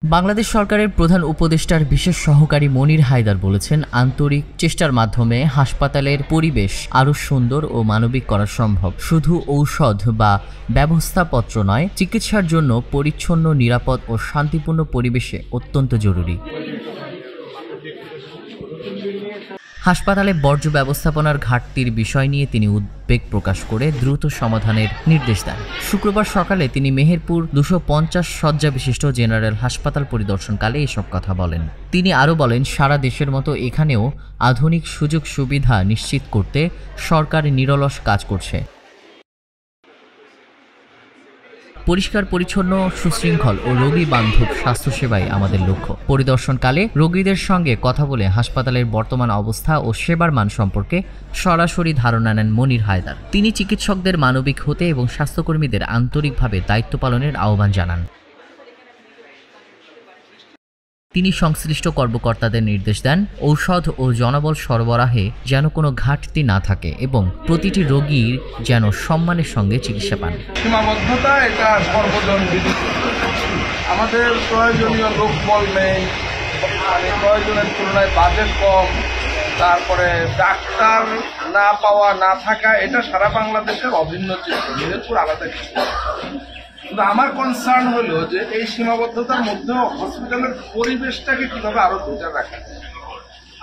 বাংলাদেশ সরকারের প্রধান উপদেষ্টার বিশেষ সহকারী মনির হায়দার বলেছেন, আন্তরিক চেষ্টার মাধ্যমে হাসপাতালের পরিবেশ আরও সুন্দর ও মানবিক করা সম্ভব। শুধু ঔষধ বা ব্যবস্থাপত্র নয়, চিকিৎসার জন্য পরিচ্ছন্ন, নিরাপদ ও শান্তিপূর্ণ পরিবেশে অত্যন্ত জরুরি। হাসপাতালে বর্জ্য ব্যবস্থাপনার ঘাটতির বিষয় নিয়ে তিনি উদ্বেগ প্রকাশ করে দ্রুত সমাধানের নির্দেশ দেন। শুক্রবার সকালে তিনি মেহেরপুর 250 শয্যা বিশিষ্ট জেনারেল হাসপাতাল পরিদর্শনকালে এসব কথা বলেন। তিনি আরও বলেন, সারা দেশের মতো এখানেও আধুনিক সুযোগ সুবিধা নিশ্চিত করতে সরকার নিরলস কাজ করছে। পরিষ্কার পরিচ্ছন্ন, সুশৃঙ্খল ও রোগী বান্ধব স্বাস্থ্যসেবাই আমাদের লক্ষ্য। পরিদর্শনকালে রোগীদের সঙ্গে কথা বলে হাসপাতালের বর্তমান অবস্থা ও সেবার মান সম্পর্কে সরাসরি ধারণা নেন মনির হায়দার। তিনি চিকিৎসকদের মানবিক হতে এবং স্বাস্থ্যকর্মীদের আন্তরিকভাবে দায়িত্ব পালনের আহ্বান জানান। তিনি সংশ্লিষ্ট কর্মকর্তাদের নির্দেশ দেন, ঔষধ ও জনবল সরবরাহে যেন কোনো ঘাটতি না থাকে এবং প্রতিটি রোগীর যেন সম্মানের সঙ্গে চিকিৎসা পান। সীমাবদ্ধতা এটা সর্বজনবিদিত। আমাদের প্রয়োজনীয় লোকবল নেই, প্রয়োজনের তুলনায় বাজেট কম, তারপরে ডাক্তার না পাওয়া না থাকা, এটা সারা বাংলাদেশের অভিন্ন চিত্র। মেহেরপুর আলাদা কিছু। কিন্তু আমার কনসার্ন হলো যে এই সীমাবদ্ধতার মধ্যেও হসপিটালের পরিবেশটাকে কিভাবে আরো বেটার রাখা যায়।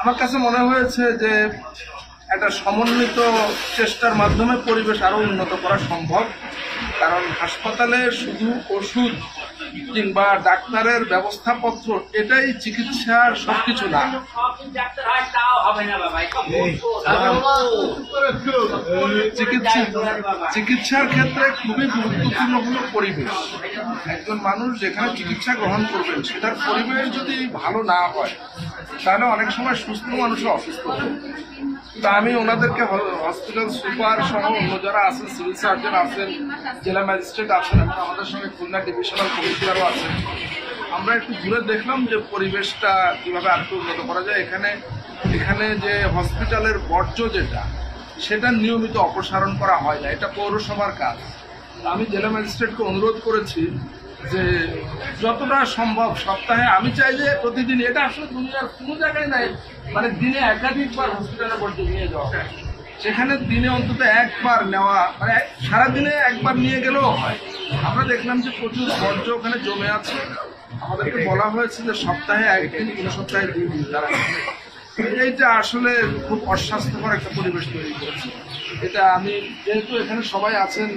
আমার কাছে মনে হয়েছে যে একটা সমন্বিত চেষ্টার মাধ্যমে পরিবেশ আরো উন্নত করা সম্ভব। কারণ হাসপাতালে শুধু ওষুধ কিংবা ডাক্তারের ব্যবস্থাপত্র এটাই চিকিৎসার সবকিছু না। চিকিৎসার ক্ষেত্রে খুবই গুরুত্বপূর্ণ হলো পরিবেশ। একজন মানুষ যেখানে চিকিৎসা গ্রহণ করবেন সেটার পরিবেশ যদি ভালো না হয় তাহলে অনেক সময় সুস্থ মানুষও অসুস্থ হয়। তা আমি ওনাদেরকে হসপিটাল সুপার সহ অন্য যারা আছেন, সিভিল সার্জন আছেন, জেলা ম্যাজিস্ট্রেট আছেন এবং আমাদের সঙ্গে খুলনা ডিভিশনাল কমিশনারও আছেন, আমরা একটু ঘুরে দেখলাম যে পরিবেশটা কীভাবে আরেকটু উন্নত করা যায়। এখানে যে হসপিটালের বর্জ্য যেটা সেটা নিয়মিত অপসারণ করা হয় না, এটা পৌরসভার কাজ। আমি জেলা ম্যাজিস্ট্রেটকে অনুরোধ করেছি যে যতটা সম্ভব সপ্তাহে, আমি চাই যে প্রতিদিন, এটা আসলে দুনিয়ার কোনো জায়গায় নাই, মানে দিনে একাধিকবার হসপিটালে বর্জ্য নিয়ে যাওয়া, সেখানে দিনে অন্তত একবার নেওয়া, মানে সারাদিনে একবার নিয়ে গেলেও হয়। আমরা দেখলাম যে প্রচুর বর্জ্য ওখানে জমে আছে। আমাদেরকে বলা হয়েছে যে সপ্তাহে একদিন, কোনো সপ্তাহে 2 দিন। এইটা আসলে খুব অস্বাস্থ্যকর একটা পরিবেশ তৈরি করেছে। এটা আমি, যেহেতু এখানে সবাই আছেন,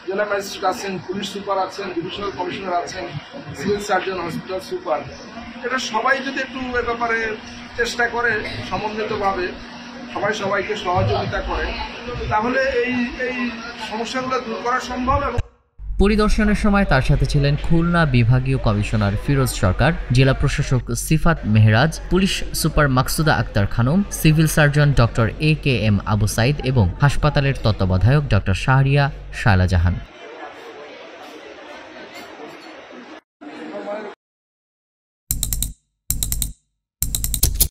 জেলা ম্যাজিস্ট্রেট আছেন, পুলিশ সুপার আছেন, ডিভিশনাল কমিশনার আছেন, সিভিল সার্জন, হসপিটাল সুপার, এটা সবাই যদি একটু এ ব্যাপারে চেষ্টা করে সমন্বিতভাবে, সবাইকে সহযোগিতা করে, তাহলে এই সমস্যাগুলো দূর করা সম্ভব। এবং পরিদর্শনের সময় তার সাথে ছিলেন খুলনা বিভাগীয় কমিশনার ফিরোজ সরকার, জেলা প্রশাসক Sifat Mehraj, police super Maksuda Akter Khanam, civil surgeon doctor AKM Abu Saeed এবং হাসপাতালের তত্ত্বাবধায়ক ডক্টর শাহরিয়া শায়লা জাহান।